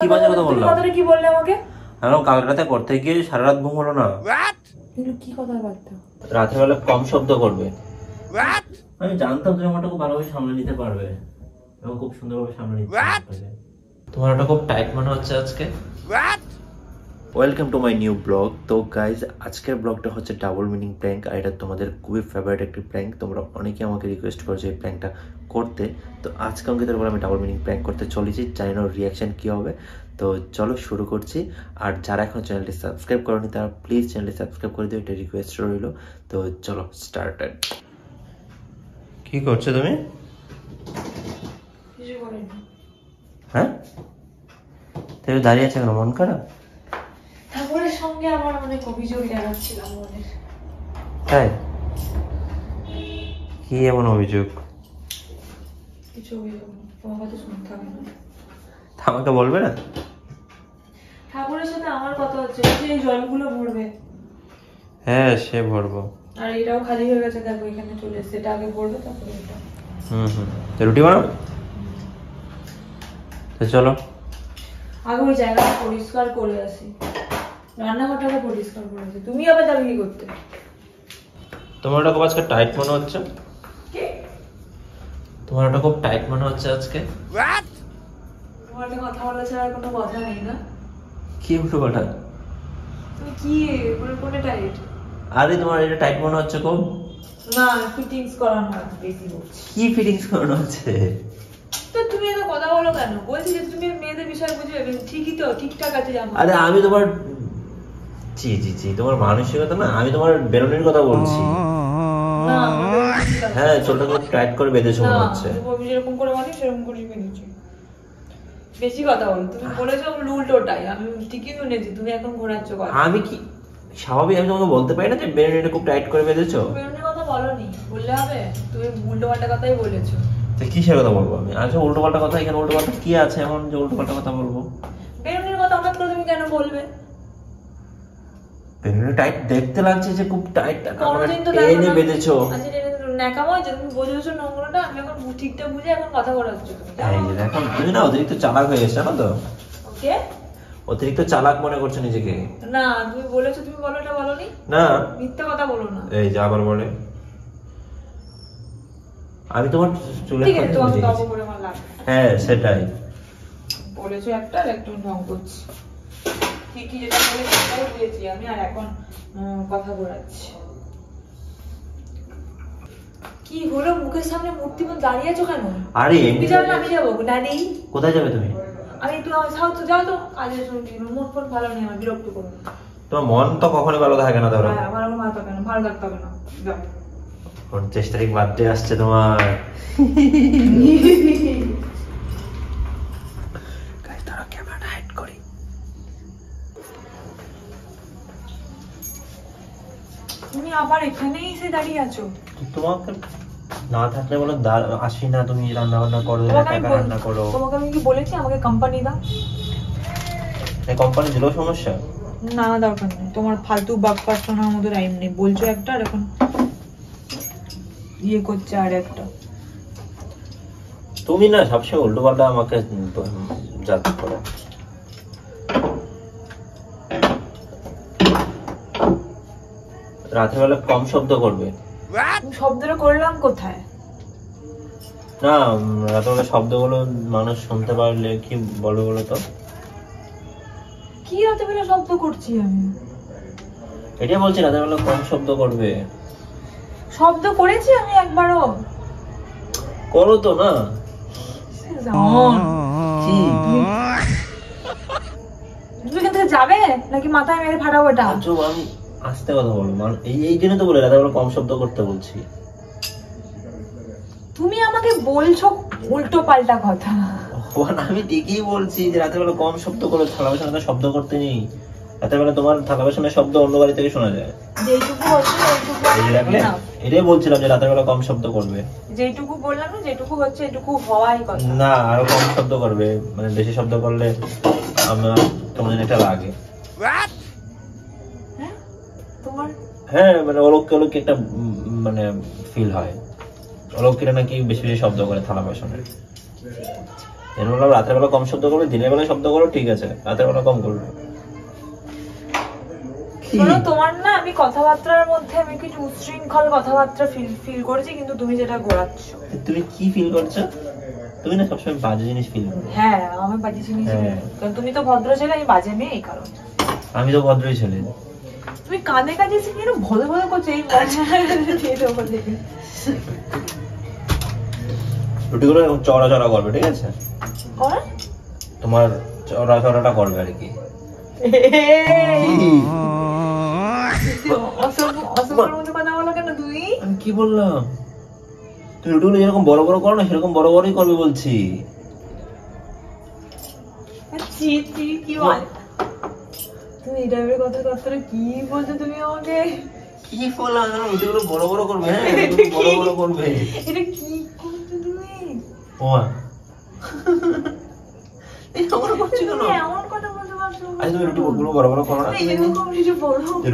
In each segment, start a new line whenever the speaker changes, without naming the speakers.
কি বাজে কথা বললাম?
কথাটা কি বললে আমাকে?
হ্যালো, কাল রাতে করতে গিয়ে সারা রাত ঘুম হলো না।
কি কথাবার্তা?
রাতে বেলা কম শব্দ করবে। আমি জানতাম তুমি আমারটা খুব ভালোভাবে সামলে নিতে পারবে এবং খুব সুন্দরভাবে সামলে নিতে পারবে। তোমার ওটা খুব টাইট মনে হচ্ছে আজকে। Welcome to my new blog. তো গাইজ, আজকের ব্লগটা হচ্ছে ডাবল মিনিং প্র্যাঙ্ক, আর এটা তোমাদের খুবই ফেভারিট একটি প্র্যাঙ্ক। তোমরা অনেকে আমাকে রিকোয়েস্ট করেছো এই প্র্যাঙ্কটা করতে, তো আজকে অঙ্কিতের উপর আমি ডাবল মিনিং প্র্যাঙ্ক করতে চলেছি। জানি না রিয়াকশন কী হবে, তো চলো শুরু করছি। আর যারা এখন চ্যানেলটি সাবস্ক্রাইব করেনি তারা প্লিজ চ্যানেলটি সাবস্ক্রাইব করে দিও, এটা রিকোয়েস্ট রইল। তো চলো স্টার্টেড। কি করছো তুমি? হ্যাঁ, তুমি দাঁড়িয়ে আছে কেন? মন খারাপ?
ঠাকুরের সঙ্গে আমার অনেক অভিযোগ জানাচ্ছিলাম মনে।
তাই? কি এমন অভিযোগ?
কিছু অভিযোগ না, তোমার কথা শুনতে হবে না।
আমাকে বলবে না?
ঠাকুরের সাথে আমার কথা হচ্ছে যে এই জলগুলো ভরবে।
হ্যাঁ, সে ভরবো।
আর এটাও খালি হয়ে গেছে, দেখো এখানে চলে এসেছে। এটা আগে ভরবে, তারপরে এটা।
রুটি বানাবে? তো চলো
আগে ওই জায়গাটা পরিষ্কার করে আসি, রান্নাঘরটাকে পরিষ্কার করে আসি। তুমি আবার যাবে কি করতে?
তোমার ওটা খুব আজকে টাইট মনে হচ্ছে।
কি?
তোমার ওটা খুব টাইট মনে হচ্ছে আজকে।
তোমার একটা কথা বলা ছাড়া আর কোনো কথা নেই না?
কি উল্টো পাল্টা?
তুমি কি কোনে টাইট?
আরে তোমার এটা টাইট মনে হচ্ছে খুব।
না, ফিটিংস করানো আছে, বেশি বলছি।
কি ফিটিংস করানো হচ্ছে?
তো তুমি এত কথা বলো কেন? বলছি যে তুমি মেয়েদের বিষয় বুঝবে, ঠিকই তো, ঠিকঠাক আছে জানো।
আরে আমি তোমার জি জি জি তোমার মানসিকতা না, আমি তোমার বেরোনির কথা বলছি।
না,
হ্যাঁ, চুলটা খুব টাইট করে বেঁধেছো মনে হচ্ছে।
তুমি যেরকম করে বানি সেরকম করেই বেঁধেছি। বেশি কথা বলো। তুমি বলেছো উল্টোটাই, আমি ঠিকই শুনেছি। তুমি এখন ঘোরাচ্ছ কথা।
আমি কি স্বাভাবিক? আমি তোমাকে বলতে পারি না যে বেরোনিটা খুব টাইট করে বেঁধেছো?
বেরোনির কথা বলোনি, বললে হবে? তুমি উল্টো পাল্টা কথাই বলেছো।
তো কিসের কথা বলবো আমি? আচ্ছা, উল্টো পাল্টা কথা, এখানে উল্টো পাল্টা কি আছে এমন যে উল্টো পাল্টা কথা বলবো?
বেরোনির কথা হঠাৎ করে তুমি কেন বলবে?
বেরোনি টাইট দেখতে লাগছে যে খুব টাইট
কোনদিন তো
টেনে বেঁধেছো।
আচ্ছা, ন্যাকামো যে তুমি বোঝেছো নোংরাটা, আমি এখন ঠিকঠাক বুঝে এখন কথা ঘোরাচ্ছ তুমি।
এই যে দেখো, তুমি না অতিরিক্ত চালাক হয়ে গেছো না? তো
ওকে,
অতিরিক্ত চালাক মনে করছো নিজেকে।
না তুমি বলেছো, তুমি বলো, এটা বলোনি।
না,
মিথ্যা কথা বলো না।
এই যে আবার বলে। আমি তোমার চুলের
ঠিক আছে,
কথা
তোমাকে
বুঝে
দব
গেছি।
করে আমার লাগবে।
হ্যাঁ, সেটাই
বলেছো একটা, আর একটু ঢং করছি। ঠিকই যেটা বলেছি সেটাই বুঝেছি আমি, আর এখন কথা ঘোরাচ্ছি। কি হলো? মুখের সামনে মূর্তি মতো দাঁড়িয়ে আছো কেন?
আরে
তুমি যাবে না আমি যাবো? ড্যাডি,
কোথায় যাবে তুমি?
আমি একটু যাও তো, যাও তো, কাজে শুনছি। মন ফোন ভালো নেই আমার, বিরক্ত করো না।
তোমার মন তো কখনোই ভালো থাকে না। ধরো
আমার আমার মাথা কেন ভালো থাকতে হবে না, যাও।
29 তারিখ বার্থডে আসছে তোমার। গাইস, তারা ক্যামেরাটা হাইড করি।
তুমি আবার এখানেই এসে দাঁড়িয়ে আছো।
তোমাকে না থাকলে বলো আসি না, তুমি রান্না বান্না করো, টাকা রান্না করো।
তোমাকে আমি কি বলেছি আমাকে কোম্পানি দাও?
এই কোম্পানি দিলেও সমস্যা?
না, দরকার নেই তোমার ফালতু বাকপাস শোনার মতো টাইম নেই। বলছো একটা আর এখন ইয়ে করছে আর একটা।
তুমি না সবসময় উল্টো পাল্টা আমাকে যাতে করো। রাতের বেলা কম শব্দ করবে।
শব্দটা করলাম কোথায়?
না, রাতের বেলা শব্দগুলো মানুষ শুনতে পারলে কি বলো বলো তো?
কি রাতে বেলা শব্দ করছি আমি?
এটাই বলছি, রাতের বেলা কম শব্দ করবে।
শব্দ করেছি আমি একবারও?
করো তো না। কি
তুমি এখান থেকে যাবে নাকি মাথায় মেরে ফাটাবো এটা?
আমি আস্তে কথা বলো, এই জন্য তো বলে রাতের বেলা কম শব্দ করতে বলছি।
তুমি আমাকে বলছো উল্টো পাল্টা কথা।
আমি ঠিকই বলছি যে রাতের বেলা কম শব্দ করো, থালা বাসনে শব্দ করতে নেই। রাতের বেলা তোমার থালা বাসনের শব্দ অন্য বাড়ি থেকে শোনা যায়।
যেটুকু হচ্ছে
এটাই বলছিলাম যে রাতের বেলা কম শব্দ করবে।
যেটুকু বললাম না, যেটুকু হচ্ছে এটুকু হওয়াই কথা।
না, আরো কম শব্দ করবে, মানে বেশি শব্দ করলে আমার কেমন যেন একটা লাগে।
তোমার?
হ্যাঁ, মানে অলৌকিক অলৌকিক একটা মানে ফিল হয়। অলৌকিকরা নাকি বেশি বেশি শব্দ করে থালা বাসনের। এর বেলা রাতের বেলা কম শব্দ করবে, দিনের বেলা শব্দ করো ঠিক আছে, রাতের বেলা কম করবে।
শোনো, তোমার না আমি কথাবার্তার মধ্যে আমি কিছু উচ্ছৃঙ্খল কথাবার্তা ফিল করেছি, কিন্তু তুমি যেটা ঘোরাচ্ছ।
তুমি কি ফিল করছো? তুমি না সবসময় বাজে জিনিস ফিল করো।
হ্যাঁ, আমি বাজে জিনিস, কারণ তুমি তো ভদ্র ছেলে, আমি বাজে মেয়ে, এই কারণে।
আমি তো ভদ্রই ছেলে।
তুমি কানে কাজে শিখে ভদ্র ভদ্র করছো, এই
রুটিগুলো এরকম চড়া চড়া করবে, ঠিক আছে? তোমার চড়া চড়াটা করবে আর কি। আমি কি বললাম? তুমি রুটিগুলো যেরকম বড় বড় করো না, সেরকম বড় বড়ই করবে বলছি।
তুমি এই টাইপের কথা কি বলছো তুমি আমাকে?
কি বললাম? রুটিগুলো বড় বড় করবে। হ্যাঁ, বড় বড় করবে।
এটা কি করছো তুমি?
ও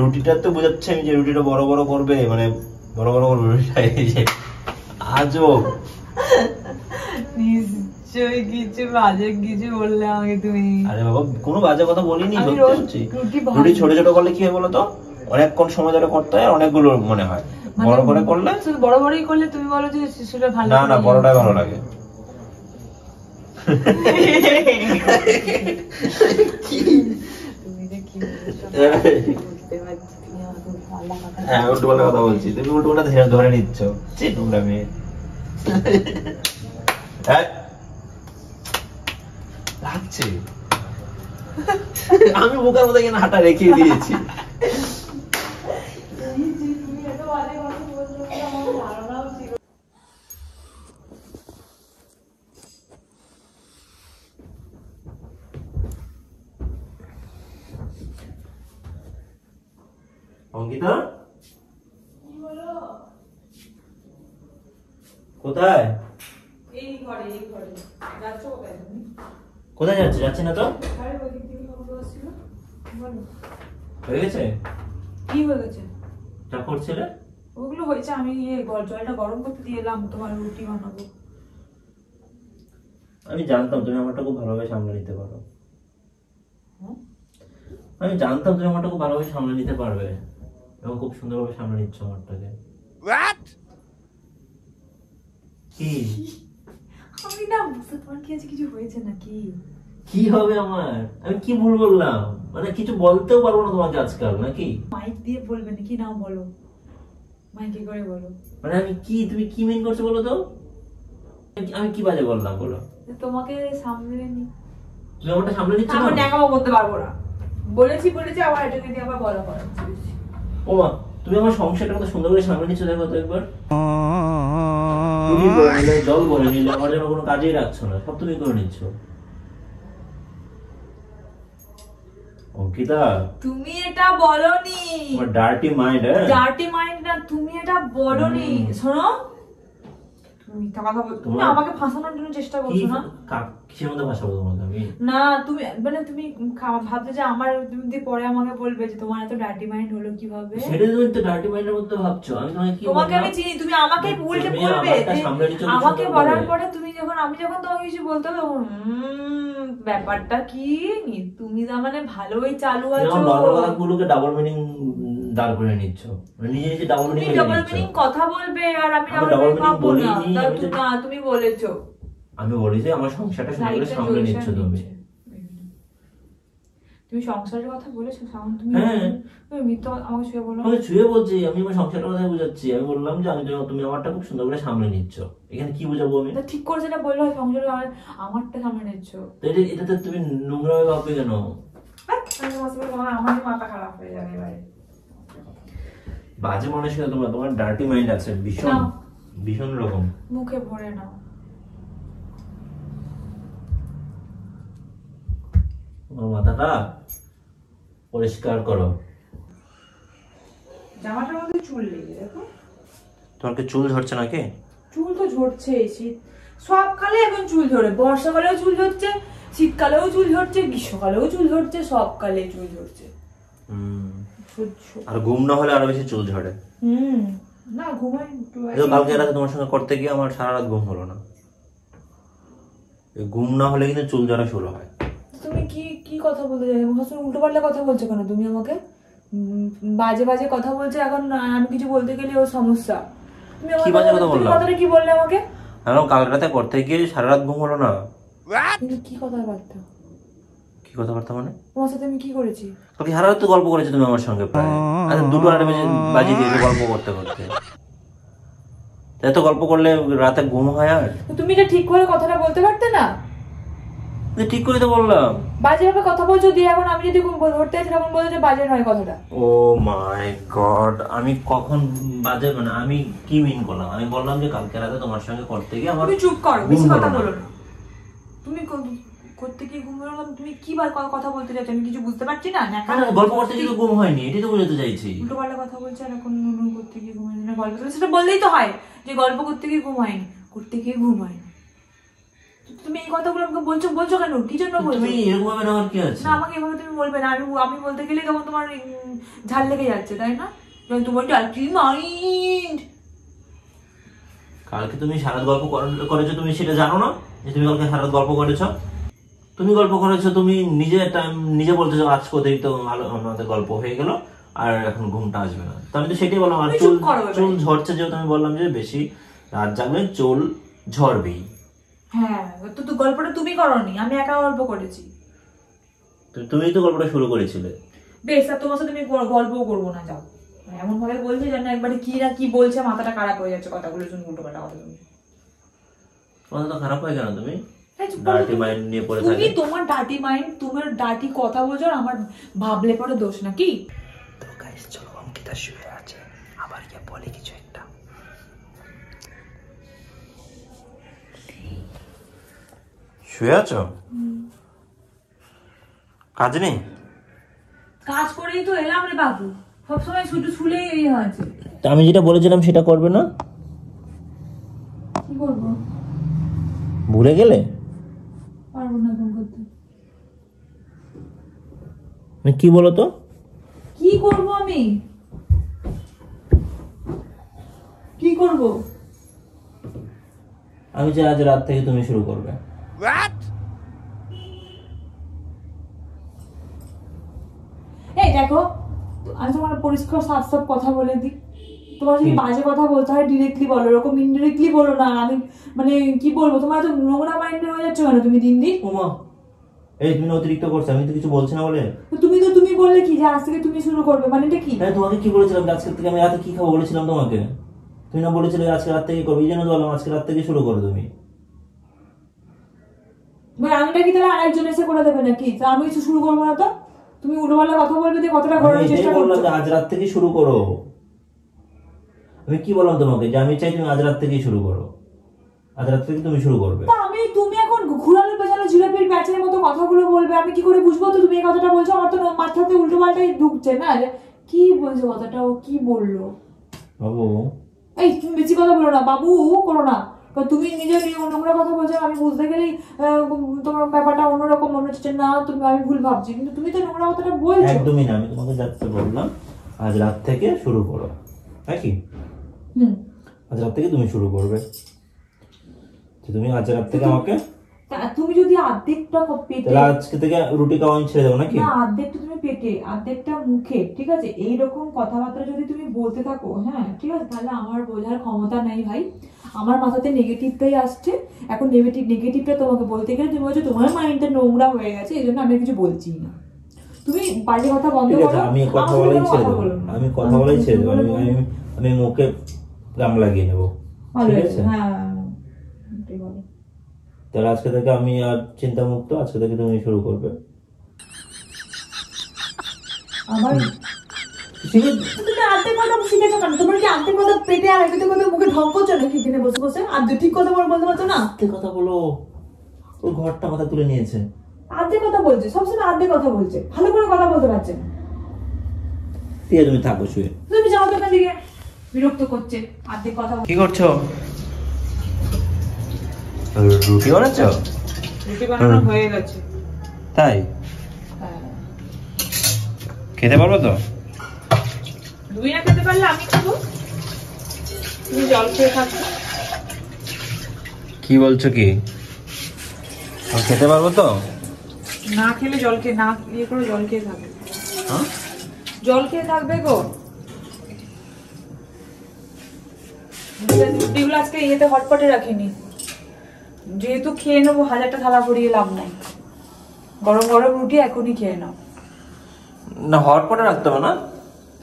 রুটিটা তো বোঝাচ্ছে আমি যে রুটিটা বড় বড় করবে, মানে বড় বড় করবে আজব।
নিশ্চয়ই কিছু বাজে কিছু বললে আমাকে তুমি।
আরে বাবা, কোনো বাজে কথা বলিনি, রুটি ছোট ছোট করলে কি হয় বলো তো, অনেকক্ষণ সময় ধরে করতে হয়, অনেকগুলো মনে হয়। বড় করে করলে,
বড় বড়ই করলে তুমি বলো যে সেটা ভালো।
না না, বড়টাই ভালো লাগে। হ্যাঁ, উল্টো পাল্টা কথা বলছি, তুমি উল্টো পাল্টা ধরে নিচ্ছ। নোংরা মেয়ে। লাগছে, আমি বোকার মতো এখানে হাঁটা রেখে দিয়েছি। অঙ্কিতা, কোথায়?
এই ঘরে, এই ঘরে। যাচ্ছ কোথায় তুমি?
কোথায় যাচ্ছ? যাচ্ছি না তো।
আরে ওই দিক থেকে খবর আসছিল। বলো।
হয়ে গেছে?
কি হয়ে গেছে?
যা করছিলে?
ওগুলো হয়েছে, আমি জলটা গরম করতে দিয়ে এলাম, তোমার রুটি বানাবো।
আমি জানতাম তুমি আমারটা খুব ভালোভাবে সামলে নিতে পারো। আমি জানতাম তুমি আমারটা খুব ভালোভাবে সামলে নিতে পারবে, এবং খুব সুন্দরভাবে সামলে নিচ্ছ আমারটাকে। কি?
আমি না বুঝতে, তোমার কি আছে কিছু হয়েছে নাকি?
কি হবে আমার? আমি কি ভুল বললাম? মানে কিছু বলতেও পারবো না তোমাকে আজকাল, নাকি?
মাইক দিয়ে বলবে নাকি? না বলো, মাইকে করে বলো।
মানে আমি কি, তুমি কি মেন করছো বলো তো? আমি কি বাজে বললাম বলো?
তোমাকে সামলে নি,
তুমি আমারটা সামলে নিচ্ছ না?
আমি ন্যাকামো করতে পারবো না। বলেছি আবার এটাকে দিয়ে আবার বলা করা।
ও মা, তুমি আমার সংসারটা কত সুন্দর করে সামলে নিচ্ছ দেখো তো একবার। জল বলে নিলে, আমার জন্য কোনো কাজেই রাখছো না, সব তুমি করে নিচ্ছ। অঙ্কিতা,
তুমি এটা বলনি।
তোমার ডার্টি মাইন্ড।
ডার্টি মাইন্ড না, তুমি এটা বলনি। শোনো, তুমি কথা বলছো, তুমি আমাকে ফাঁসানোর জন্য চেষ্টা করছো না?
কিসের মধ্যে ফাঁসাবো তোমাকে আমি?
না, তুমি মানে তুমি ভাবছো যে আমার, তুমি পরে আমাকে বলবে যে তোমার এত ডার্টি মাইন্ড হলো কিভাবে।
সেটা তুমি তো ডার্টি মাইন্ডের মধ্যে ভাবছো। আমি তোমাকে কি বলবো?
তোমাকে আমি চিনি, তুমি আমাকে উল্টে বলবে। আমাকে বলার পরে তুমি যখন, আমি যখন তোমাকে কিছু বলতে হবে তখন ব্যাপারটা কি, তুমি তার মানে ভালোই চালু আছো।
গুলোকে ডাবল মিনিং দাঁড় করে নিচ্ছ, নিজে নিজে ডাবল মিনিং।
তুমি ডাবল মিনিং কথা বলবে আর আমি ডাবল মিনিং বলিনি। না, তুমি বলেছো।
আমি বলেছি আমার সংসারটা সুন্দর করে সামলে নিচ্ছ তুমি।
তুমি সংসারের কথা বলেছো সাউন্ড, তুমি তুমি মিথ্যা আমাকে ছুঁয়ে বলো।
আমি ছুঁয়ে বলছি, আমি আমার সংসারের কথা বুঝাচ্ছি। আমি বললাম যে তুমি আমারটা খুব সুন্দর করে সামলে নিচ্ছ। এখানে কি বুঝাবো আমি?
ঠিক করে যেটা বললো, সংসারে আমারটা সামলে নিচ্ছ,
তো এটাতে তুমি নোংরা ভাবে ভাববে কেন?
আমার মাথা খারাপ হয়ে যাবে এবারে।
বাজে মানুষ না তোমরা, তোমার ডার্টি মাইন্ড আছে ভীষণ ভীষণ রকম।
মুখে ভরে নাও।
তোমার মাথাটা পরিষ্কার করো।
জামাটার মধ্যে চুল লেগে, দেখো।
তোমার কি চুল ঝরছে নাকি?
চুল তো ঝরছে, শীত সব কালে এখন চুল ঝরে। বর্ষাকালেও চুল ঝরছে, শীতকালেও চুল ঝরছে, গ্রীষ্মকালেও চুল ঝরছে, সব কালে চুল ঝরছে।
আর ঘুম না হলে আরো বেশি চুল ঝরে।
না ঘুমাই।
কালকে রাতে তোমার সঙ্গে করতে গিয়ে আমার সারা রাত ঘুম হলো না। ঘুম না হলে কিন্তু চুল ঝরা শুরু হয়।
তুমি কি কি কথা বলতে চাই? উল্টো পাল্টা কথা বলছো কেন তুমি আমাকে? বাজে বাজে কথা বলছো এখন, আমি কিছু বলতে গেলে ওর সমস্যা। তুমি
কি বাজে কথা বললাম?
কথাটা কি বললে আমাকে?
হ্যালো, কাল রাতে করতে গিয়ে সারা রাত ঘুম হলো না।
কি কথাবার্তা?
কি কথাবার্তা মানে?
তোমার সাথে আমি কি করেছি?
কালকে সারা রাত তো গল্প করেছো তুমি আমার সঙ্গে, প্রায় 2টো 2:30 বাজে দিয়েছো গল্প করতে করতে। এত গল্প করলে রাতে ঘুম হয়? আর
তুমি এটা ঠিক করে কথাটা বলতে পারতে না?
ঠিক করে তো বললাম।
বাজে ভাবে কথা বলছো দিয়ে এখন আমি যদি ধরতে যাই তখন বলছো যে বাজে নয় কথাটা।
ও মাই গড, আমি কখন বাজে মানে আমি কি মিন করলাম? আমি বললাম যে কালকে রাতে তোমার সঙ্গে করতে গিয়ে আমার।
তুমি চুপ করো, বেশি কথা বলো না। তুমি করতে গিয়ে ঘুম হলো না, তুমি কি কথা বলতে চাইছো আমি কিছু বুঝতে পারছি না।
গল্প করতে গিয়ে ঘুম হয়নি, এটাই তো বোঝাতে চাইছি।
উল্টো পাল্টা কথা বলছে আর এখন করতে গিয়ে ঘুম হয়নি না, গল্প সেটা বললেই তো হয় যে গল্প করতে গিয়ে ঘুম হয়নি, করতে গিয়ে ঘুম হয়নি। তুমি এই কথাগুলো আমাকে বলছো কেন? কি জন্য বলছো?
তুমি এরকম ভাবে না, কি আছে?
না, আমাকে এভাবে তুমি বলবে না। আমি বলতে গেলে তখন তোমার ঝাল লেগে যাচ্ছে, তাই না? তোমার ডার্টি মাইন্ড।
কালকে তুমি সারা রাত গল্প করেছো, তুমি সেটা জানো না যে তুমি কালকে সারা রাত গল্প করেছো? তুমি গল্প করেছো, তুমি নিজে বলতেছো আজ কোথায় তো আমাদের গল্প হয়ে গেল আর এখন ঘুমটা আসবে না। তো আমি তো সেটাই বললাম। আর চুল ঝরছে যেহেতু আমি বললাম যে বেশি রাত জাগলে চুল ঝরবেই।
হ্যাঁ, তো গল্পটা তুমি করোনি, আমি একা গল্প করেছি।
তুমি তো গল্পটা শুরু করেছিলে।
বেশ, আর তোমার সাথে আমি গল্পও করবো না, যাও। এমন ভাবে বলছে যেন একবারে কি না কি বলছে, মাথাটা খারাপ হয়ে যাচ্ছে কথাগুলো শুনে, উল্টো পাল্টা কথা শুনে।
মাথা তো খারাপ হয় কেন? তুমি ডার্টি মাইন্ড নিয়ে পড়ে থাকো।
তুমি তোমার ডার্টি মাইন্ড, তোমার ডার্টি কথা বলছো আর আমার ভাবলে পরে দোষ নাকি?
তো গাইস চলো, অঙ্কিতা শুয়ে আছে, আবার কি বলে কিছু একটা। শুয়ে আছো? কাজ নেই?
কাজ করেই তো এলাম রে বাবু, সবসময় শুধু শুলেই এই হয়েছে।
আমি যেটা বলেছিলাম সেটা করবে না?
কি করবো?
ভুলে গেলে?
পারবো না এখন করতে।
কি বলো তো?
কি করবো আমি? কি করবো?
আমি যে আজ রাত থেকে তুমি শুরু করবে।
এই দেখো, আমি তোমার পরিষ্কার সাফ সাফ কথা বলে দিই। তোমার যদি বাজে কথা বলতে হয় ডিরেক্টলি বলো, এরকম ইনডিরেক্টলি বলো না। আমি মানে কি বলবো, তোমার এত নোংরা মাইন্ডের হয়ে যাচ্ছে কেন তুমি দিন দিন?
ওমা, এই তুমি অতিরিক্ত করছো, আমি তো কিছু বলছি না বলে।
তুমি বললে কি যে আজ থেকে তুমি শুরু করবে, মানে এটা কি?
হ্যাঁ, তোমাকে কি বলেছিলাম আজকে থেকে আমি রাতে কি খাবো বলেছিলাম তোমাকে? তুমি না বলেছিলে আজকে রাত থেকে করবে, এই জন্য তো বললাম আজকে রাত থেকে শুরু করো তুমি।
মানে আমিটা কি তাহলে আরেকজন এসে করে দেবে নাকি? তা আমি কিছু শুরু করবো না তো? তুমি উল্টোপাল্টা কথা বলবে দিয়ে কতটা করার চেষ্টা করছো।
আজ রাত থেকে শুরু করো। আমি কি বললাম তোমাকে যে আমি চাই তুমি আজ রাত থেকেই শুরু করো, আজ রাত থেকে তুমি শুরু করবে।
তুমি এখন ঘুরানো পেছানো জিলাপির প্যাচের মতো কথাগুলো বলবে, আমি কি করে বুঝবো তো তুমি এই কথাটা বলছো? আমার তো মাথাতে উল্টো পাল্টাই ঢুকছে না। কি বলছো কথাটা, ও কি বললো?
বাবু,
এই তুমি বেশি কথা বলো না, বাবু করো না। তুমি নিজে নোংরা কথা বলছো, আমি বুঝতে গেলেই তোমার ব্যাপারটা অন্যরকম মনে হচ্ছে। না তুমি, আমি ভুল ভাবছি, কিন্তু তুমি তো নোংরা কথাটা বলছো।
একদমই না, আমি তোমাকে যাচ্ছে বললাম আজ রাত থেকে শুরু করো, নাকি? আজ রাত থেকে তুমি শুরু করবে। তুমি আজ রাত থেকে আমাকে,
তুমি যদি অর্ধেকটা পেটে,
তাহলে আজকে থেকে রুটি খাওয়া ছেড়ে দেবো নাকি?
না, অর্ধেকটা তুমি পেটে অর্ধেকটা মুখে, ঠিক আছে? এইরকম কথাবার্তা যদি তুমি বলতে থাকো, হ্যাঁ ঠিক আছে, তাহলে আমার বোঝার ক্ষমতা নেই ভাই। আমার মাথাতে নেগেটিভটাই আসছে এখন। নেগেটিভটা তোমাকে বলতে গেলে তুমি বলছো তোমার মাইন্ডটা নোংরা হয়ে গেছে, এই জন্য আমি কিছু বলছি না। তুমি বাজে কথা বন্ধ করো।
আমি কথা বলাই ছেড়ে দেবো, আমি কথা বলাই ছেড়ে দেবো, আমি মুখে গাম লাগিয়ে নেবো, ঠিক আছে?
হ্যাঁ,
তাহলে আজকে থেকে আমি আর চিন্তা মুক্ত, আজকে থেকে তুমি শুরু করবে।
আমার তুমি আর্ধেক কথা শিখেছো কেন? তোমার কি আর্ধেক কথা পেটে আর আর্ধেক কথা মুখে ঢং করছো নাকি? কিনে বসে বসে আর্ধেক ঠিক কথা বলতে পারছো না?
আর্ধেক কথা বলো, ওই ঘরটা কথা তুলে নিয়েছে।
আর্ধেক কথা বলছে, সবসময় আর্ধেক কথা বলছে, ভালো করে কথা বলতে পারছে না।
ঠিক আছে, তুমি থাকো শুয়ে।
তুমি যাও তো, ওখান থেকে বিরক্ত করছে আর্ধেক কথা।
কি করছো? রুটি বানাচ্ছো?
রুটি বানানো হয়ে গেছে।
তাই? খেতে পারবো তো?
তুই না খেতে পারলে আমি খাবো, তুমি জল খেয়ে থাকো।
কি বলছো কি? খেতে পারবো তো?
না খেলে জল খেয়ে না ইয়ে করে জল খেয়ে থাকবে।
হ্যাঁ
জল খেয়ে থাকবে গো। রুটিগুলো আজকে ইয়েতে হটপটে রাখিনি, যেহেতু খেয়ে নেবো, হাজারটা থালা ভরিয়ে লাভ নাই। গরম গরম রুটি এখনই খেয়ে নাও।
না হটপটে রাখতে হবে না,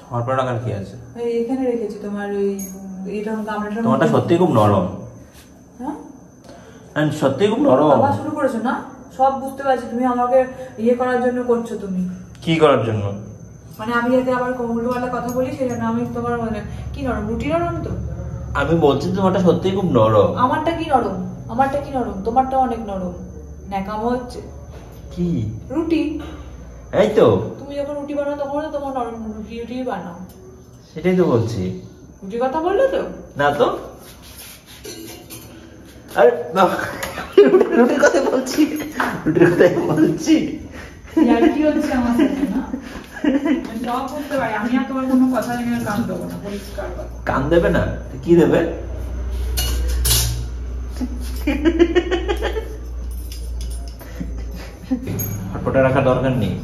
হটপটে রাখার কি আছে?
এখানে রেখেছি তোমার ওই এটা গামলাটা।
তোমারটা সত্যি খুব নরম।
হ্যাঁ
সত্যি খুব নরম।
আবার শুরু করেছো না? সব বুঝতে পারছি, তুমি আমাকে ইয়ে করার জন্য করছো। তুমি
কি করার জন্য?
মানে আমি যাতে আবার উল্টোপাল্টা কথা বলি সেই জন্য আমি তোমার মানে কি নরম? রুটি নরম তো?
আমি বলছি তোমারটা সত্যি খুব নরম।
আমারটা কি নরম? আমারটা কি নরম? তোমারটা অনেক নরম। ন্যাকামো হচ্ছে।
কি
রুটি?
এই তো
তুমি যখন রুটি বানাও তখন তো তোমার নরম রুটি রুটি বানাও।
সেটাই তো বলছি।
রুটি কথা বললে তো?
না তো, আরে রুটির কথা বলছি, রুটির কথাই বলছি।
আর কি হচ্ছে আমার সাথে না? সব বুঝতে পারি আমি, আর তোমার কোনো কথা নিয়ে কান দেবো না, পরিষ্কার কথা।
কান দেবে না? কি দেবে? হটপটে রাখার দরকার নেই।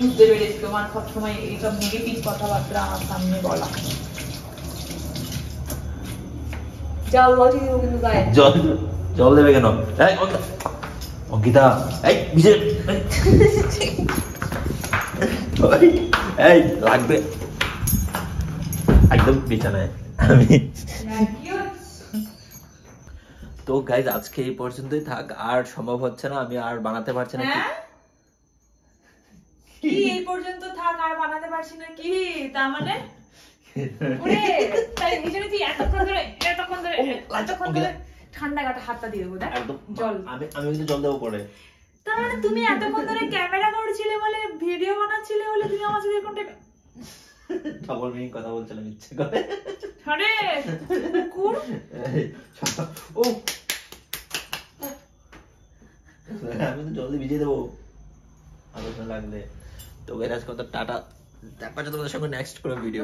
বুঝতে পেরেছি তোমার সবসময় এইসব নেগেটিভ কথাবার্তা আমার সামনে বলা। জল বলছি কিন্তু গায়ে
জল জল দেবে কেন? অঙ্কিতা এই ভিজে এই লাগবে একদম বিছানায় আমি। তো গাইজ আজকে এই পর্যন্তই থাক, আর সম্ভব হচ্ছে না, আমি আর বানাতে পারছি না।
কি এই পর্যন্ত থাক, আর বানাতে পারছি না কি তার মানে? ওরে তাই ভিজে তুই এতক্ষণ ধরে ঠান্ডা গাটা হাতটা দিয়ে দেবো। দেখ জল,
আমি কিন্তু জল দেবো পরে।
তার মানে তুমি এতক্ষণ ধরে ক্যামেরা করছিলে বলে, ভিডিও বানাচ্ছিলে বলে তুমি আমার সাথে এরকম
ডবল মিনিং কথা বলছিলাম ইচ্ছে করে।
আরে কুকুর
ও আমি তো জলদি ভিজিয়ে দেবো আলোচনা লাগলে। তো গাইজ আজকে টাটা, দেখা হচ্ছে তোমাদের সঙ্গে নেক্সট কোনো ভিডিও।